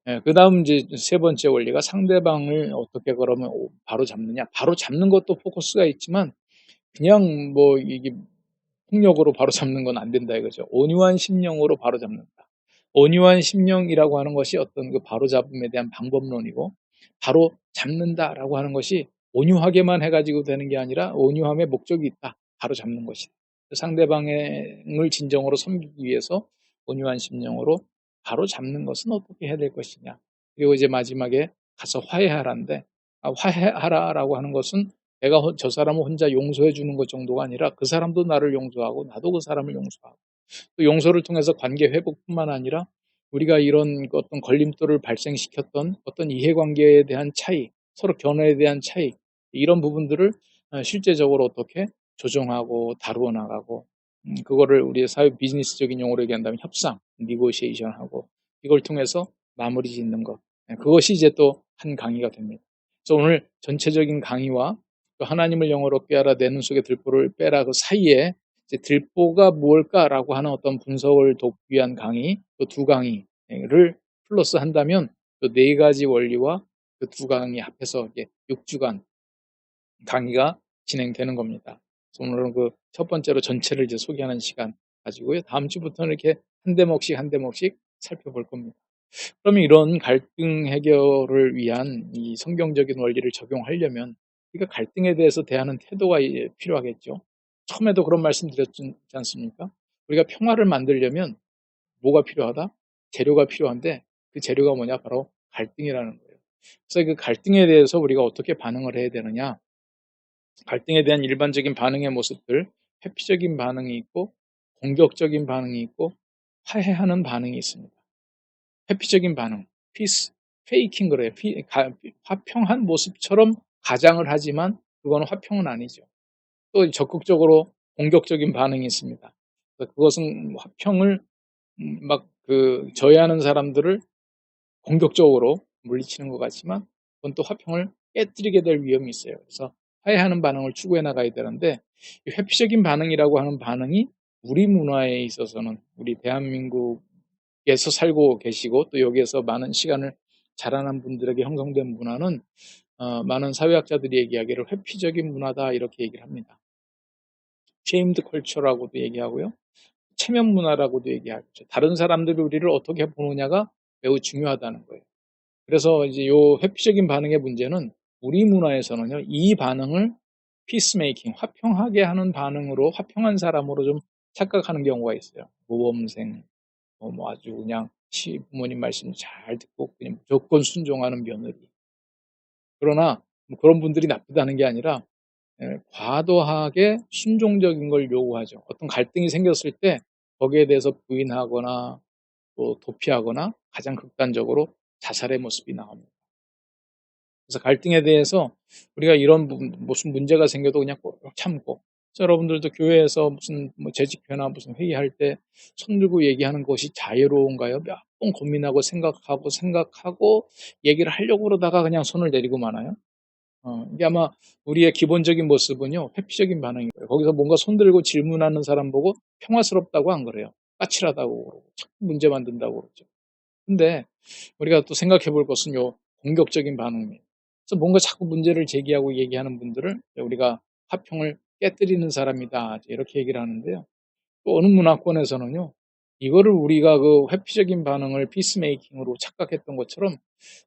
예, 그다음 이제 세 번째 원리가 상대방을 어떻게 그러면 바로잡느냐. 바로잡는 것도 포커스가 있지만 그냥 뭐 이게 폭력으로 바로잡는 건 안 된다 이거죠. 온유한 심령으로 바로잡는다. 온유한 심령이라고 하는 것이 어떤 그 바로잡음에 대한 방법론이고, 바로 잡는다라고 하는 것이 온유하게만 해 가지고 되는 게 아니라 온유함의 목적이 있다. 바로잡는 것이다. 상대방을 진정으로 섬기기 위해서 온유한 심령으로 바로잡는 것은 어떻게 해야 될 것이냐. 그리고 이제 마지막에 가서 화해하라인데, 화해하라라고 하는 것은 내가 저 사람을 혼자 용서해 주는 것 정도가 아니라 그 사람도 나를 용서하고 나도 그 사람을 용서하고, 또 용서를 통해서 관계 회복뿐만 아니라 우리가 이런 어떤 걸림돌을 발생시켰던 어떤 이해관계에 대한 차이, 서로 견해에 대한 차이, 이런 부분들을 실제적으로 어떻게 조정하고 다루어 나가고, 그거를 우리의 사회 비즈니스적인 용어로 얘기한다면 협상, 니고시에이션하고, 이걸 통해서 마무리 짓는 것. 그것이 이제 또 한 강의가 됩니다. 그래서 오늘 전체적인 강의와 또 하나님을 영어로 꾀하라 내 눈 속의 들보를 빼라 그 사이에 이제 들보가 무엇일까라고 하는 어떤 분석을 돕기 위한 강의, 또 두 강의를 플러스 한다면 또 네 가지 원리와 그 두 강의 합해서 이제 6주간 강의가 진행되는 겁니다. 그래서 오늘은 그 첫 번째로 전체를 이제 소개하는 시간 가지고요. 다음 주부터는 이렇게 한 대목씩 한 대목씩 살펴볼 겁니다. 그러면 이런 갈등 해결을 위한 이 성경적인 원리를 적용하려면 우리가 갈등에 대해서 대하는 태도가 필요하겠죠. 처음에도 그런 말씀 드렸지 않습니까? 우리가 평화를 만들려면 뭐가 필요하다? 재료가 필요한데 그 재료가 뭐냐? 바로 갈등이라는 거예요. 그래서 그 갈등에 대해서 우리가 어떻게 반응을 해야 되느냐? 갈등에 대한 일반적인 반응의 모습들, 회피적인 반응이 있고 공격적인 반응이 있고 화해하는 반응이 있습니다. 회피적인 반응, 피스, 페이킹 그래요. 화평한 모습처럼 가장을 하지만 그거는 화평은 아니죠. 또 적극적으로 공격적인 반응이 있습니다. 그것은 화평을 막 저해하는 사람들을 공격적으로 물리치는 것 같지만 그건 또 화평을 깨뜨리게 될 위험이 있어요. 그래서 화해하는 반응을 추구해 나가야 되는데, 이 회피적인 반응이라고 하는 반응이 우리 문화에 있어서는, 우리 대한민국에서 살고 계시고 또 여기에서 많은 시간을 자라난 분들에게 형성된 문화는 많은 사회학자들이 얘기하기를 회피적인 문화다 이렇게 얘기를 합니다. 쉐임드 컬처라고도 얘기하고요. 체면 문화라고도 얘기하죠. 다른 사람들이 우리를 어떻게 보느냐가 매우 중요하다는 거예요. 그래서 이제 요 회피적인 반응의 문제는 우리 문화에서는요, 이 반응을 피스메이킹, 화평하게 하는 반응으로, 화평한 사람으로 좀 착각하는 경우가 있어요. 모범생, 뭐 아주 그냥 부모님 말씀 잘 듣고 그냥 무조건 순종하는 며느리. 그러나 뭐 그런 분들이 나쁘다는 게 아니라 과도하게 순종적인 걸 요구하죠. 어떤 갈등이 생겼을 때 거기에 대해서 부인하거나 또 도피하거나 가장 극단적으로 자살의 모습이 나옵니다. 그래서 갈등에 대해서 우리가 이런 무슨 문제가 생겨도 그냥 꼭 참고, 여러분들도 교회에서 무슨 뭐 재직회나 무슨 회의할 때 손들고 얘기하는 것이 자유로운가요? 몇 번 고민하고 생각하고 얘기를 하려고 그러다가 그냥 손을 내리고 마나요? 이게 아마 우리의 기본적인 모습은요, 회피적인 반응인 거예요. 거기서 뭔가 손들고 질문하는 사람 보고 평화스럽다고 안 그래요. 까칠하다고 그러고, 자꾸 문제 만든다고 그러죠. 근데 우리가 또 생각해 볼 것은 요 공격적인 반응이에요. 그래서 뭔가 자꾸 문제를 제기하고 얘기하는 분들을 우리가 화평을 깨뜨리는 사람이다. 이렇게 얘기를 하는데요. 또 어느 문화권에서는요, 이거를 우리가 그 회피적인 반응을 피스메이킹으로 착각했던 것처럼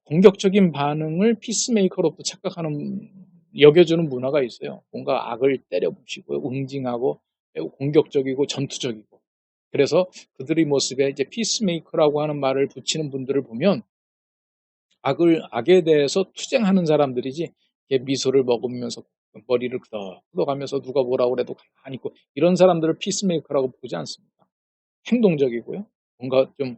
공격적인 반응을 피스메이커로 또 착각하는, 여겨주는 문화가 있어요. 뭔가 악을 때려 부시고 응징하고 매우 공격적이고 전투적이고. 그래서 그들의 모습에 이제 피스메이커라고 하는 말을 붙이는 분들을 보면 악에 대해서 투쟁하는 사람들이지, 이렇게 미소를 머금으면서 머리를 끄덕끄덕하면서 누가 뭐라고 그래도 가만히 있고 이런 사람들을 피스메이커라고 보지 않습니다. 행동적이고요. 뭔가 좀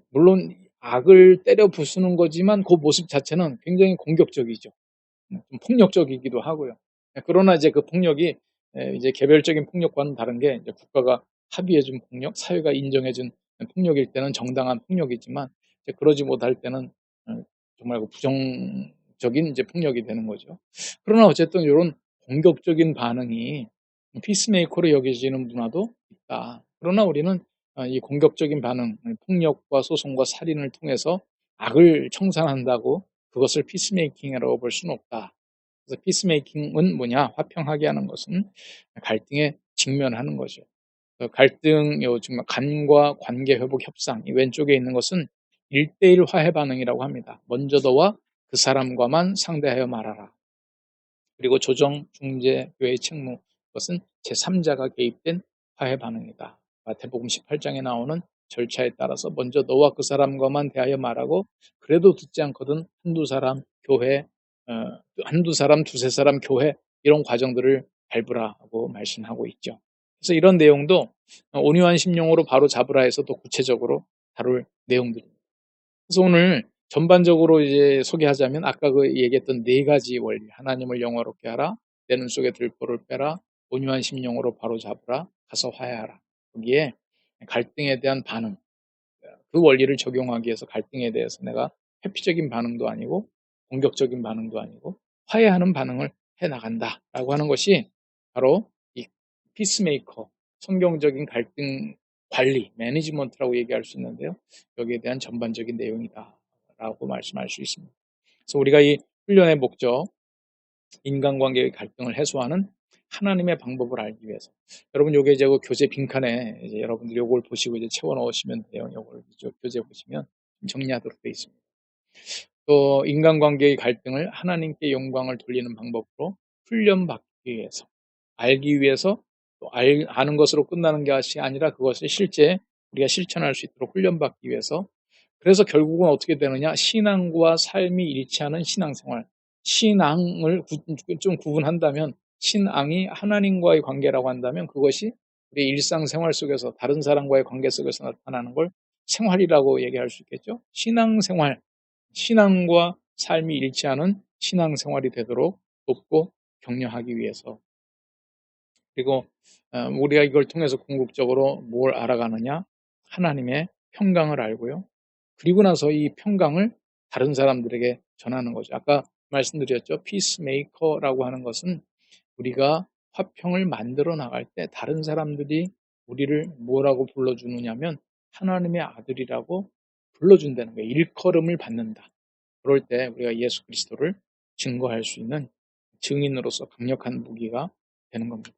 물론 악을 때려 부수는 거지만 그 모습 자체는 굉장히 공격적이죠. 좀 폭력적이기도 하고요. 그러나 이제 그 폭력이 이제 개별적인 폭력과는 다른 게, 이제 국가가 합의해 준 폭력, 사회가 인정해 준 폭력일 때는 정당한 폭력이지만 이제 그러지 못할 때는 정말 그 부정적인 적인 이제 폭력이 되는 거죠. 그러나 어쨌든 요런 공격적인 반응이 피스메이커로 여겨지는 문화도 있다. 그러나 우리는 이 공격적인 반응, 폭력과 소송과 살인을 통해서 악을 청산한다고 그것을 피스메이킹이라고 볼 수는 없다. 그래서 피스메이킹은 뭐냐? 화평하게 하는 것은 갈등에 직면하는 거죠. 갈등, 정말 간과 관계 회복 협상, 이 왼쪽에 있는 것은 1대1 화해 반응이라고 합니다. 먼저 너와 그 사람과만 상대하여 말하라. 그리고 조정, 중재, 교회의 책무, 그것은 제3자가 개입된 화해 반응이다. 마태복음 18장에 나오는 절차에 따라서 먼저 너와 그 사람과만 대하여 말하고 그래도 듣지 않거든 한두 사람 교회, 한두 사람, 두세 사람 교회 이런 과정들을 밟으라고 말씀하고 있죠. 그래서 이런 내용도 온유한 심령으로 바로 잡으라 해서 또 구체적으로 다룰 내용들입니다. 그래서 오늘 전반적으로 이제 소개하자면 아까 그 얘기했던 네 가지 원리, 하나님을 영화롭게 하라, 내 눈 속에 들보를 빼라, 온유한 심령으로 바로 잡으라, 가서 화해하라. 거기에 갈등에 대한 반응, 그 원리를 적용하기 위해서 갈등에 대해서 내가 회피적인 반응도 아니고 공격적인 반응도 아니고 화해하는 반응을 해 나간다라고 하는 것이 바로 이 피스메이커, 성경적인 갈등 관리, 매니지먼트라고 얘기할 수 있는데요. 여기에 대한 전반적인 내용이다라고 말씀할 수 있습니다. 그래서 우리가 이 훈련의 목적, 인간관계의 갈등을 해소하는 하나님의 방법을 알기 위해서. 여러분, 요게 이제 그 교재 빈칸에 이제 여러분들이 요걸 보시고 이제 채워 넣으시면 돼요. 요걸 교재 보시면 정리하도록 되어 있습니다. 또 인간관계의 갈등을 하나님께 영광을 돌리는 방법으로 훈련받기 위해서, 알기 위해서, 또 아는 것으로 끝나는 것이 아니라 그것을 실제 우리가 실천할 수 있도록 훈련받기 위해서. 그래서 결국은 어떻게 되느냐? 신앙과 삶이 일치하는 신앙생활. 신앙을 좀 구분한다면 신앙이 하나님과의 관계라고 한다면 그것이 우리 일상생활 속에서 다른 사람과의 관계 속에서 나타나는 걸 생활이라고 얘기할 수 있겠죠. 신앙생활, 신앙과 삶이 일치하는 신앙생활이 되도록 돕고 격려하기 위해서. 그리고 우리가 이걸 통해서 궁극적으로 뭘 알아가느냐? 하나님의 평강을 알고요. 그리고 나서 이 평강을 다른 사람들에게 전하는 거죠. 아까 말씀드렸죠. 피스메이커라고 하는 것은 우리가 화평을 만들어 나갈 때 다른 사람들이 우리를 뭐라고 불러주느냐면 하나님의 아들이라고 불러준다는 거예요. 일컬음을 받는다. 그럴 때 우리가 예수 그리스도를 증거할 수 있는 증인으로서 강력한 무기가 되는 겁니다.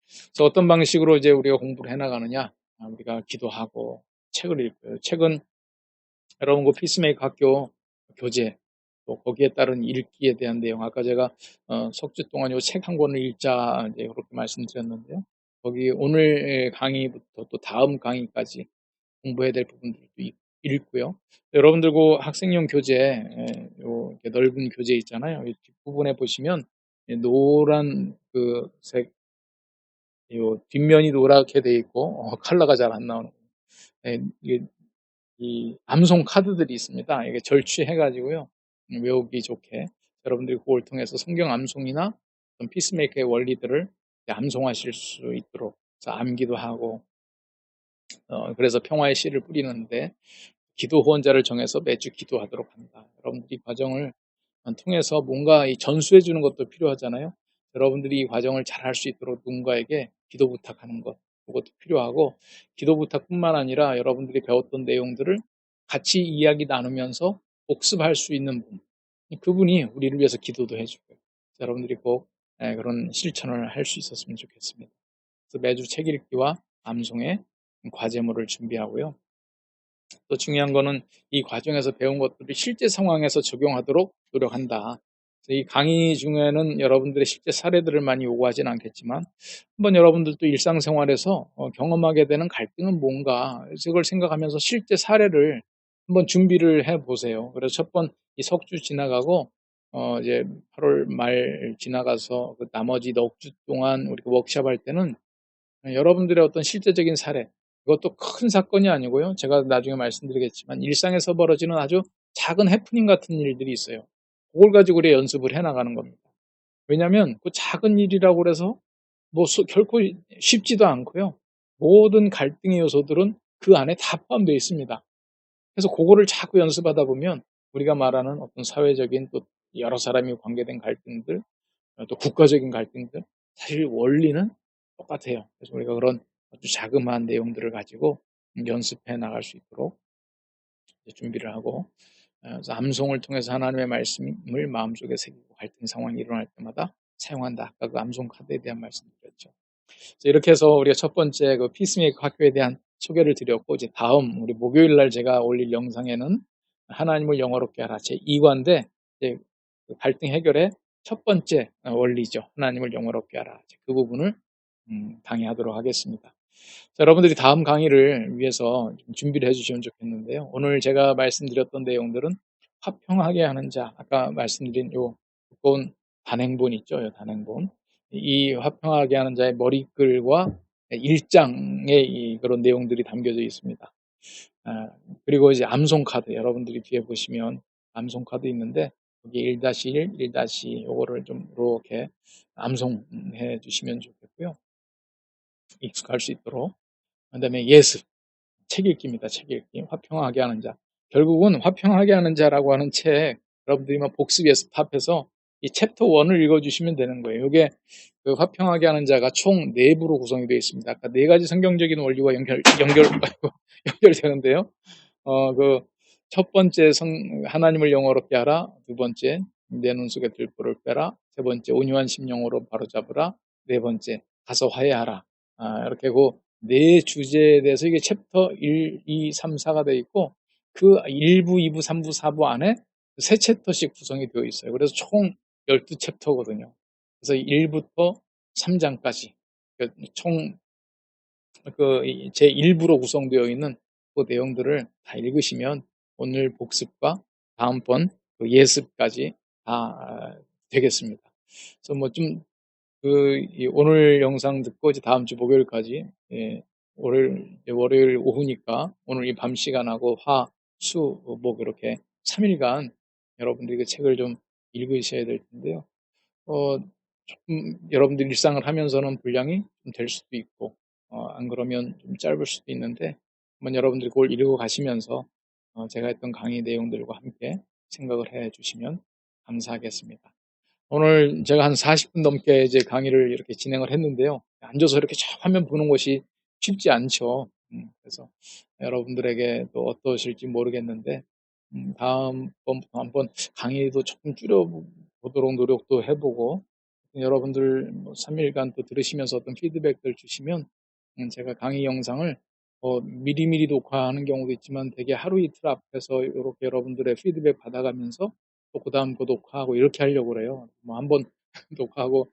그래서 어떤 방식으로 이제 우리가 공부를 해나가느냐? 우리가 기도하고 책을 읽고요. 책은 여러분 그 피스메이커 학교 교재 또 거기에 따른 읽기에 대한 내용 아까 제가 석주 동안 요 책 한 권을 읽자 이제 그렇게 말씀드렸는데요. 거기 오늘 강의부터 또 다음 강의까지 공부해야 될 부분들도 읽고요. 여러분들 그 학생용 교재 요 넓은 교재 있잖아요. 이 뒷부분에 보시면 노란 그 색 요 뒷면이 노랗게 돼 있고 컬러가 잘 안 나오는 이게 이 암송 카드들이 있습니다. 이게 절취해 가지고요. 외우기 좋게 여러분들이 그걸 통해서 성경 암송이나 어떤 피스메이커의 원리들을 암송하실 수 있도록 그래서 암기도 하고 그래서 평화의 씨를 뿌리는데 기도 후원자를 정해서 매주 기도하도록 합니다. 여러분들이 이 과정을 통해서 뭔가 이 전수해 주는 것도 필요하잖아요. 여러분들이 이 과정을 잘 할 수 있도록 누군가에게 기도 부탁하는 것, 그것도 필요하고, 기도 부탁뿐만 아니라 여러분들이 배웠던 내용들을 같이 이야기 나누면서 복습할 수 있는 분, 그분이 우리를 위해서 기도도 해주고요. 여러분들이 꼭 그런 실천을 할 수 있었으면 좋겠습니다. 그래서 매주 책 읽기와 암송의 과제물을 준비하고요. 또 중요한 거는 이 과정에서 배운 것들을 실제 상황에서 적용하도록 노력한다. 이 강의 중에는 여러분들의 실제 사례들을 많이 요구하진 않겠지만 한번 여러분들도 일상생활에서 경험하게 되는 갈등은 뭔가 이걸 생각하면서 실제 사례를 한번 준비를 해 보세요. 그래서 첫 번 이 석주 지나가고 이제 8월 말 지나가서 그 나머지 넉 주 동안 우리가 워크숍 할 때는 여러분들의 어떤 실제적인 사례, 이것도 큰 사건이 아니고요. 제가 나중에 말씀드리겠지만 일상에서 벌어지는 아주 작은 해프닝 같은 일들이 있어요. 그걸 가지고 우리 연습을 해나가는 겁니다. 왜냐하면 그 작은 일이라고 그래서 뭐 결코 쉽지도 않고요. 모든 갈등의 요소들은 그 안에 다 포함되어 있습니다. 그래서 그거를 자꾸 연습하다 보면 우리가 말하는 어떤 사회적인 또 여러 사람이 관계된 갈등들, 또 국가적인 갈등들, 사실 원리는 똑같아요. 그래서 우리가 그런 아주 자그마한 내용들을 가지고 연습해 나갈 수 있도록 준비를 하고, 그래서 암송을 통해서 하나님의 말씀을 마음속에 새기고 갈등 상황이 일어날 때마다 사용한다. 아까 그 암송 카드에 대한 말씀드렸죠. 이렇게 해서 우리가 첫 번째 그 피스메이커 학교에 대한 소개를 드렸고, 이제 다음 우리 목요일 날 제가 올릴 영상에는 하나님을 영어롭게 하라 제 2과인데, 이제 그 갈등 해결의 첫 번째 원리죠. 하나님을 영어롭게 하라. 그 부분을 강의하도록 하겠습니다. 자, 여러분들이 다음 강의를 위해서 좀 준비를 해주시면 좋겠는데요. 오늘 제가 말씀드렸던 내용들은 화평하게 하는 자, 아까 말씀드린 요 두꺼운 단행본 있죠, 요 단행본. 이 화평하게 하는 자의 머리글과 1장에 그런 내용들이 담겨져 있습니다. 그리고 이제 암송 카드, 여러분들이 뒤에 보시면 암송 카드 있는데 여기 1-1, 1- 요거를 좀 이렇게 암송해 주시면 좋겠고요. 익숙할 수 있도록. 그다음에 예습, 책 읽기입니다. 책 읽기. 화평하게 하는 자. 결국은 화평하게 하는 자라고 하는 책, 여러분들이 복습 예습합해서 이 챕터 1을 읽어주시면 되는 거예요. 이게 그 화평하게 하는 자가 총 4부로 구성이 되어 있습니다. 아까 4가지 성경적인 원리와 연결되는데요. 그 첫 번째 하나님을 영어롭게 하라. 두 번째, 내 눈 속에 들불을 빼라. 세 번째, 온유한 심령으로 바로잡으라. 네 번째, 가서 화해하라. 이렇게 그 네 주제에 대해서 이게 챕터 1, 2, 3, 4가 되어 있고, 그 1부, 2부, 3부, 4부 안에 세 챕터씩 구성이 되어 있어요. 그래서 총 12챕터거든요. 그래서 1부터 3장까지 총 제 1부로 구성되어 있는 그 내용들을 다 읽으시면 오늘 복습과 다음번 그 예습까지 다 되겠습니다. 그래서 오늘 영상 듣고 이제 다음 주 목요일까지, 월요일 오후니까 오늘 이 밤 시간하고 화, 수, 목 이렇게 3일간 여러분들이 그 책을 좀 읽으셔야 될 텐데요. 조금 여러분들 일상을 하면서는 분량이 좀 될 수도 있고, 안 그러면 좀 짧을 수도 있는데, 한번 여러분들이 그걸 읽어 가시면서 제가 했던 강의 내용들과 함께 생각을 해 주시면 감사하겠습니다. 오늘 제가 한 40분 넘게 이제 강의를 이렇게 진행을 했는데요. 앉아서 이렇게 쫙 화면 보는 것이 쉽지 않죠. 그래서 여러분들에게 또 어떠실지 모르겠는데, 다음번부터 한번 강의도 조금 줄여보도록 노력도 해보고, 여러분들 3일간 또 들으시면서 어떤 피드백들 주시면, 제가 강의 영상을 미리미리 녹화하는 경우도 있지만 되게 하루 이틀 앞에서 이렇게 여러분들의 피드백 받아가면서 또 그다음 거 녹화하고 이렇게 하려고 그래요. 한번 녹화하고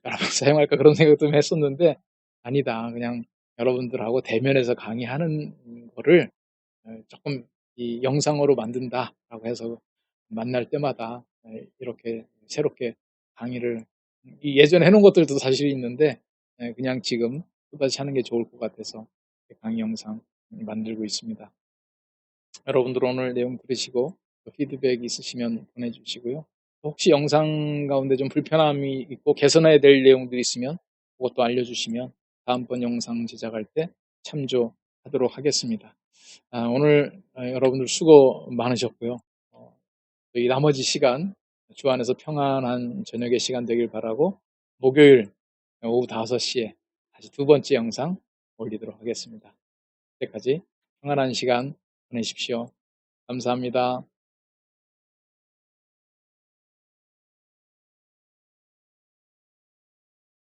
여러 번 사용할까 그런 생각도 좀 했었는데, 아니다. 그냥 여러분들하고 대면해서 강의하는 거를 조금 이 영상으로 만든다라고 해서 만날 때마다 이렇게 새롭게 강의를 예전에 해놓은 것들도 사실 있는데, 그냥 지금 또다시 하는 게 좋을 것 같아서 강의 영상 만들고 있습니다. 여러분들 오늘 내용 들으시고 피드백 있으시면 보내주시고요. 혹시 영상 가운데 좀 불편함이 있고 개선해야 될 내용들이 있으면 그것도 알려주시면 다음번 영상 제작할 때 참조하도록 하겠습니다. 오늘 여러분들 수고 많으셨고요. 이 나머지 시간 주 안에서 평안한 저녁의 시간 되길 바라고, 목요일 오후 5시에 다시 두 번째 영상 올리도록 하겠습니다. 그때까지 평안한 시간 보내십시오. 감사합니다.